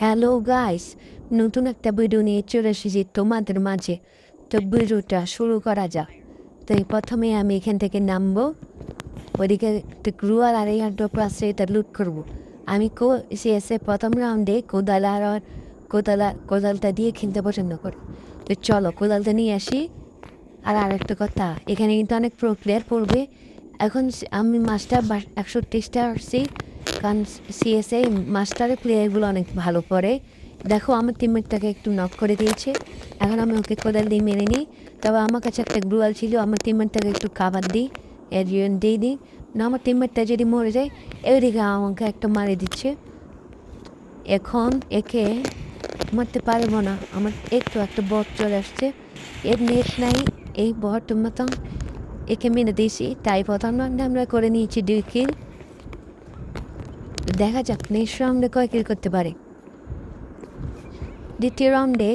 Hello guys, নতুন একটা video নিয়ে চলে এসেছি তোমাদের মাঝে। তো ভিডিওটা শুরু করা যাক। তো প্রথমে আমি এখান থেকে নামবো, ওদিকে একটা গ্রুয়াল আর এই আড্ডা আছে, এটা লুট করবো। আমি সিএসএ প্রথম রাউন্ডে কোদালটা দিয়ে খেলতে পছন্দ করি। তো চলো কোদালটা নিয়ে আসি। আর আরেকটা কথা, এখানে কিন্তু অনেক প্রো প্লেয়ার পড়বে। এখন আমি মাস্টার 61 আসছি, কারণ সিএসএ মাস্টারের প্লেয়ারগুলো অনেক ভালো পড়ে। দেখো আমার টিমমেটটাকে একটু নক করে দিয়েছে, এখন আমি ওকে কোদাল দিয়ে মেরে নিই। তবে আমার কাছে একটা গ্রুয়াল ছিল, আমার টিমমেটটাকে একটু খাবার দিই, এরিয়ন দিয়ে দিই। না আমার টিমমেটটা যদি মরে যায়, এদিকে আমাকে একটা মারে দিচ্ছে। এখন একে মারতে পারবো না, আমার একটু একটা বট চলে আসছে, এর নেট নাই। এই বট মতন একে মেনে দিয়েছি, তাই প্রথম রাউন্ডে আমরা করে নিয়েছি 2 কিল। দেখা যাক নেক্সট রাউন্ডে কয় কিল করতে পারে। দ্বিতীয় রাউন্ডে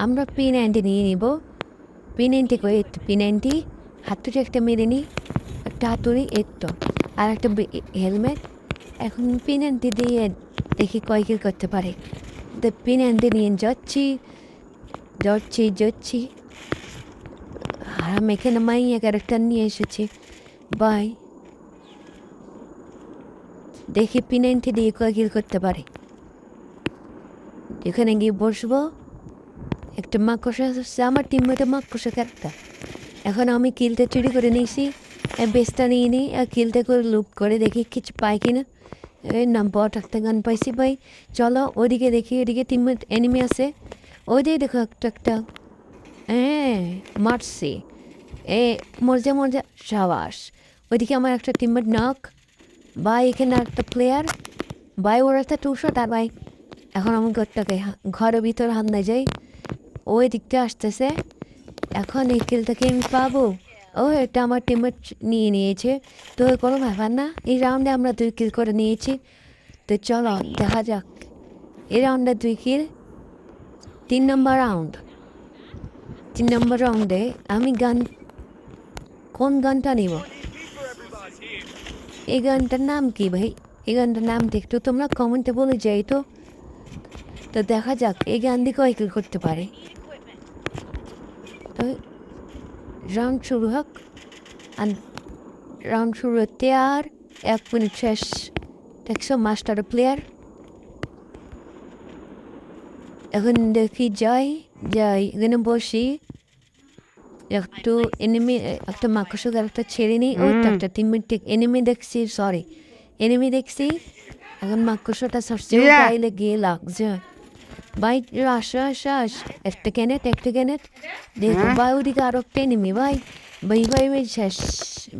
আমরা P90 নিয়ে নিব। P90 করে P90 হাতুড়ি একটা মেরে নিই, একটা হাতুড়ি একটু, আর একটা হেলমেট। এখন P90 দিয়ে দেখি কয় কিল করতে পারে। তো P90 নিয়ে যাচ্ছি। আর আমি এখানে মাইয়া ক্যারেক্টার নিয়ে এসেছি। বাই, দেখি P90 দিয়ে কয় কিল করতে পারে। এখানে গিয়ে বসবো, একটা মাকড়সা আসছে, আমার টিমমেটে মাকড়সা ক্যারেক্টার। এখন আমি কিলটা চুরি করে নিয়েছি, বেসটা নিয়ে নিই আর কিলটা করে লুপ করে দেখি কিছু পাই কিনা। এই না, বট একটা গান পাইছি ভাই। চলো ওদিকে দেখি, ওদিকে টিমমেট এনিমি আছে, ওইদিকে দেখো একটা হ্যাঁ মারছি। মরজা সাবাস। ওইদিকে আমার একটা টিমমেট নক। ভাই এখানে একটা প্লেয়ার, ভাই ওর একটা 2 শট। আর ভাই এখন আমি ঘরের ভিতর হান্দায় যাই, ওই দিকটা আসতেছে। এখন এই কিলটাকে আমি পাবো। ও এটা আমার টিমমেট নিয়ে নিয়েছে, তো কোনো ব্যাপার না। এই রাউন্ডে আমরা 2 কিল করে নিয়েছি। তো চলো দেখা যাক, এই রাউন্ডে 2 কিল। 3 নম্বর রাউন্ডে আমি কোন গানটা নিব? এই গানটার নাম কি ভাই? এই গানটার নামটা একটু তোমরা কমেন্টে বলে যাই তো। তো দেখা যাক এই গান দিয়ে কয় কিল করতে পারে। তো রাউন্ড শুরু হোক। আর রাউন্ড শুরু হতে আর 1 মিনিট শেষ। দেখছো মাস্টার প্লেয়ার। এখন দেখি যাই এখানে বসি, একটু এনিমি একটা মাকড়সা একটা ছেড়ে নিই। ওইটা একটা টিমমেট এনিমি দেখছি। এখন মাকড়সাটা সরছে, গাইলে গিয়ে লাগছে। ভাই আস একটা ক্যানেট দেখো ভাই, ওদিকে আরো একটা এনিমি। ভাই শেষ।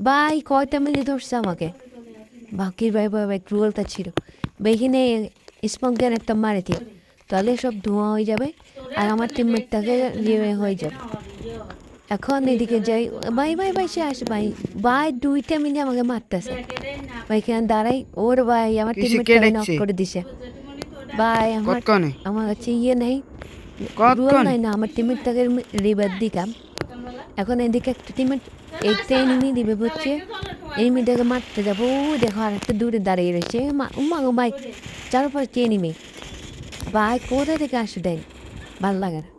ভাই কয়টা মিলে ধরছে আমাকে। বাকির ভাই ক্রুয়েলটা ছিল। এখানে স্পঙ্কের একটা মারে দিও, তাহলে সব ধোঁয়া হয়ে যাবে আর আমার টিমমেটটাকে হয়ে যাবে। এখন এদিকে যাই। ভাই শেষ। ভাই 2টা মিলে আমাকে মারতেছে। ভাই এখানে দাঁড়াই, ওর ভাই আমার টিমমেটটাকে নক করে দিছে। ভাই আমার কাছে নেই, রুয়াল নাই না, আমার টিমমেটটাকে রিভার দিলাম। এখন এদিকে একটা টিমমেট একটা এনিমি রিভার হচ্ছে, এনিমিটাকে মারতে যাবো। দেখো আর একটা দূরে দাঁড়িয়ে রয়েছে। ভাই চারপাশে এনিমি। ভাই কোথা থেকে আসে দেয়, ভাল লাগে না।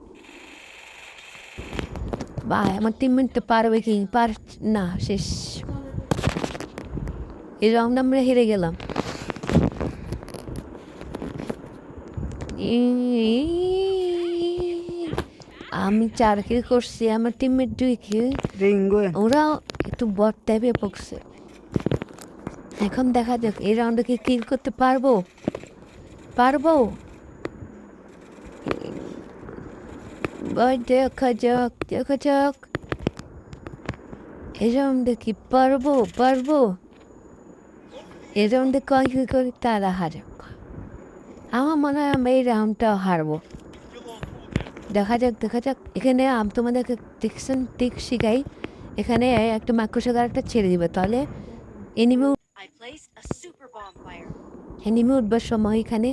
ভাই আমার টিমমেটটা পারবে কি? না, শেষ। এই রাউন্ড আমরা হেরে গেলাম। আমি 4 কিল করছি, আমার টিমমেট 2 কিল। ওরা একটু বট টাইপে পড়ছে। এখন দেখা যাক এই রাউন্ডে কি কিল করতে পারবো। দেখা যাক এই রাউন্ডে কি পারবো। এই রাউন্ডে কয় কিল করে তারা হারে। আমার মনে হয় আমি এই রাউন্ডটা হারবো। দেখা যাক। এখানে আমি তোমাদেরকে ঠিক শিখাই। এখানে একটা মাকড়সা একটা ছেড়ে দিবে, তাহলে এনিমি উঠবার সময় এখানে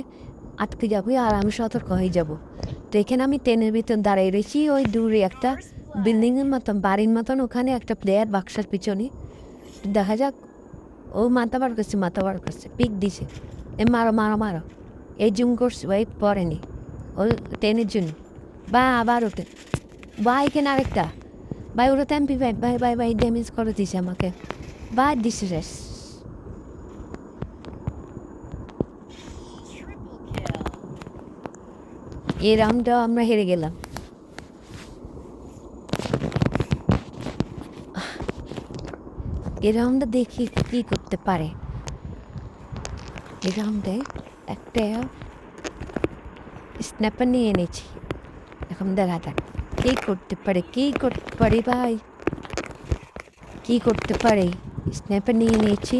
আটকে যাবে আর আমি সতর্ক হয়ে যাব। তো এখানে আমি ট্রেনের ভিতর দাঁড়িয়ে রয়েছি, ওই দূরে একটা বিল্ডিংয়ের মতন, বাড়ির মতন, ওখানে একটা প্লেয়ার বাক্সার পিছনে। দেখা যাক, ও মাথা বার করছে, পিক দিছে। মারো। এই জুম করছে ভাই পড়েনি ও টেনের জন্য বা আবার ওঠে বা এখানে আরেকটা ভাই ওটা এমপি ভাই ভাই ভাই ভাই ড্যামেজ করে দিছে আমাকে বা দিছে শেষ এই রাউন্ডটাও আমরা হেরে গেলাম এই রাউন্ডটা দেখি কী করতে পারে এই রাউন্ডে একটা স্ন্যাপার নিয়ে এনেছি এখন দেখা যাক কী করতে পারে ভাই কী করতে পারে স্ন্যাপার নিয়ে নিয়েছি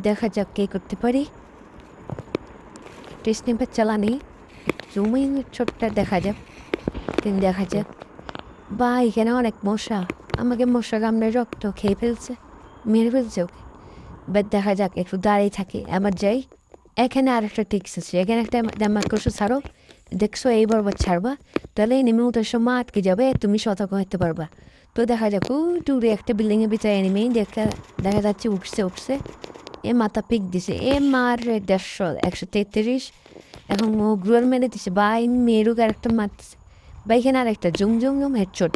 দেখা যাক কে করতে পারি একটা স্ন্যাপার চালানি জুমিং ছোটটা দেখা যাক কিন্তু দেখা যাক বা এখানে অনেক মশা আমাকে মশা কামড়ে রক্ত খেয়ে ফেলছে মেরে ফেলছে ওকে বাট দেখা যাক একটু দাঁড়িয়ে থাকি আমার যাই এখানে আর একটা টিক্স আছে এখানে একটা আমার কষু ছাড়ো দেখছো এইবার ছাড়বা তাহলে নেমে ওঠার সময় আটকে যাবে তুমি সতর্ক হতে পারবা তো দেখা যাক দূরে একটা বিল্ডিংয়ের ভিতরে নেমেই দেখা যাচ্ছে উঠছে এ মাথা পিক দিছে এ মার 150 133 এখন ও গ্রুয়াল মেরে দিছে বা মেরুক আর একটা মারতেছে বা এখানে আর একটা জুম হেডশট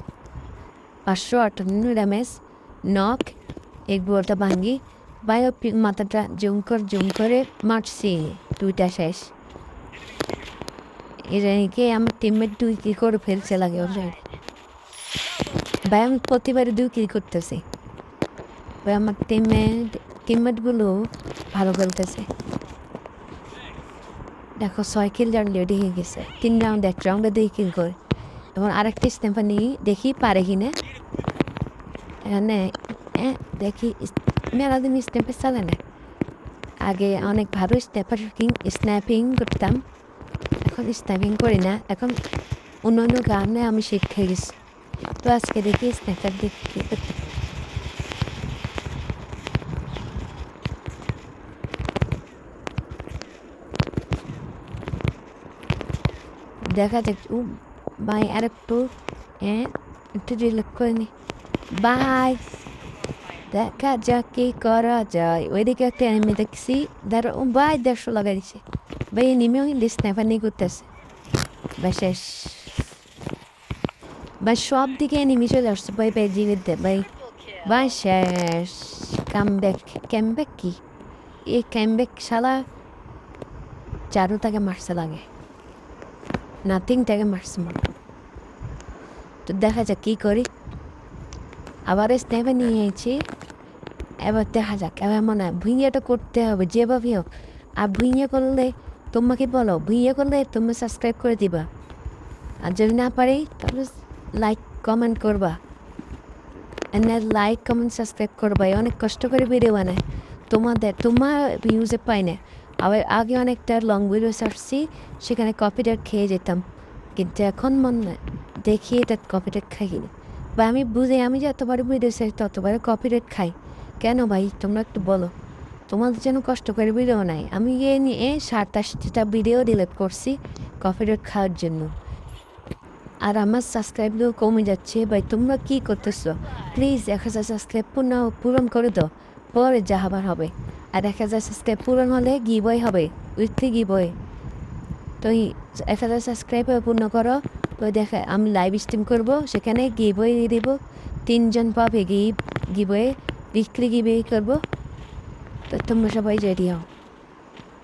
558 ড্যামেজ নক এক বলটা ভাঙ্গি বায়ো মাথাটা জুম করে মারছি দুইটা শেষ একে আমার টিমমেট 2 কিল করে ফেলছে লাগে অলরেডি ভাই আমি প্রতিবারে 2 কিল করতেছি ভাই আমার টিমমেটগুলো ভালো খেলতেছে দেখো 6 কিল রেডি হয়ে গেছে 3 রাউন্ড 1 রাউন্ডে 2 কিল করে এবং আরেকটা স্ন্যাপার নিয়ে দেখি পারে কিনা এখানে দেখি মেলাদিন স্ন্যাপার চালে না আগে অনেক ভালো স্ন্যাপিং করতাম এখন স্ন্যাপিং করি না এখন অন্য গানে আমি শিখে গেছি তো আজকে দেখি স্ন্যাপার দেখি দেখা যাক বাই আরেকটু একটু রিলেক্ট করে নি বাই দেখা যাক কি করা যায় ওইদিকে একটা এনিমি দেখছি ধরো বাই 150 লাগাই দিছে ভাই এনিমিও কিন্তু স্ন্যাপার নিয়ে করতেছে বা শেষ বা সব দিকে এনিমি চলে আসছে ভাই ভাই জীবিত দে ভাই শেষ ক্যামব্যাক কি এই ক্যামব্যাক শালা চারু তাকে মারছে লাগে নাথিং তাকে মারছে তো দেখা যাক কী করি আবার স্ন্যাপে নিয়েছি এবার দেখা যাক এবার মনে হয় ভুইয়াটা করতে হবে যেভাবেই হোক আর ভুইয়া করলে তোমাকে বলো ভুইয়া করলে তুমি সাবস্ক্রাইব করে দিবা আর যদি না পারি তাহলে লাইক কমেন্ট করবা লাইক কমেন্ট সাবস্ক্রাইব করবা অনেক কষ্ট করে ভিডিও বানায় তোমার ভিউজে পাই না আবার আগে অনেকটা লং ভিডিও ছাড়ছি সেখানে কপিরাইট খেয়ে যেতাম কিন্তু এখন মনে দেখি এটা কপিরাইট খাই কিনা বা আমি বুঝি আমি যতবার ভিডিও চাই ততবার কপিরাইট খাই কেন ভাই তোমরা একটু বলো তোমাদের যেন কষ্ট করে ভিডিও নাই আমি এ নিয়ে 27টা ভিডিও ডিলিট করছি কপিরাইট খাওয়ার জন্য আর আমার সাবস্ক্রাইবও কমে যাচ্ছে ভাই তোমরা কী করতেছো প্লিজ 1000 সাবস্ক্রাইব পূরণ করে দাও পরে যা হবার হবে আর 1000 সাবস্ক্রাইব পূরণ হলে গিভওয়ে হবে উইকলি গিভওয়ে তো 1000 সাবস্ক্রাইব পূর্ণ করো তো দেখা আমি লাইভ স্ট্রিম করবো সেখানে গিভওয়ে দিয়ে দেবো 3 জন পাবে গিভওয়ে উইকলি গিভওয়ে করবো তো তোমরা সবাই রেডি হও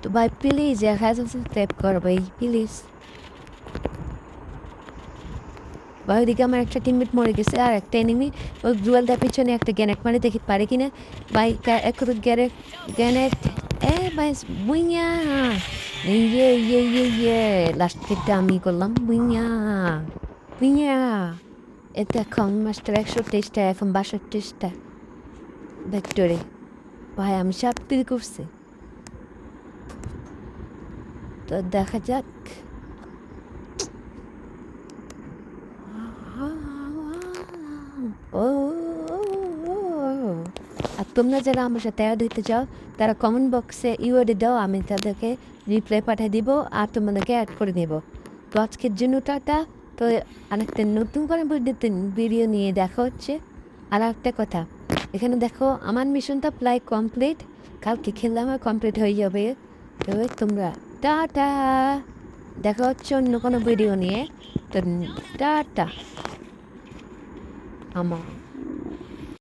তো ভাই প্লিজ 1000 সাবস্ক্রাইব করো ভাই প্লিজ বা ওইদিকে আমার একটা টিমমেট মরে গেছে আর একটা এনিমি ওই গ্রুয়ালটার পিছনে একটা গ্যানেট মারে দেখি পারে কিনা ভাই গ্যানেট ভাই বুইয়া ইয়ে লাস্ট কিটটা আমি করলাম বুইয়া এটা এখন মাস্টার 123টা এখন 62টা ভেক্টরে ভাই আমি 7 কিল করছি তো দেখা যাক আর তোমরা যারা আমার সাথে অ্যাড হইতে চাও তারা কমেন্ট বক্সে ইউআরডি দাও আমি তাদেরকে রিপ্লাই পাঠিয়ে দিব আর তোমাদেরকে অ্যাড করে দেব তো আজকের জন্য টাটা তো আরেকটা নতুন করে ভিডিও নিয়ে দেখা হচ্ছে আর একটা কথা এখানে দেখো আমার মিশনটা প্রায় কমপ্লিট কালকে খেললে আমার কমপ্লিট হয়ে যাবে তবে তোমরা টাটা, দেখা হচ্ছে অন্য কোনো ভিডিও নিয়ে। তো টাটা আমার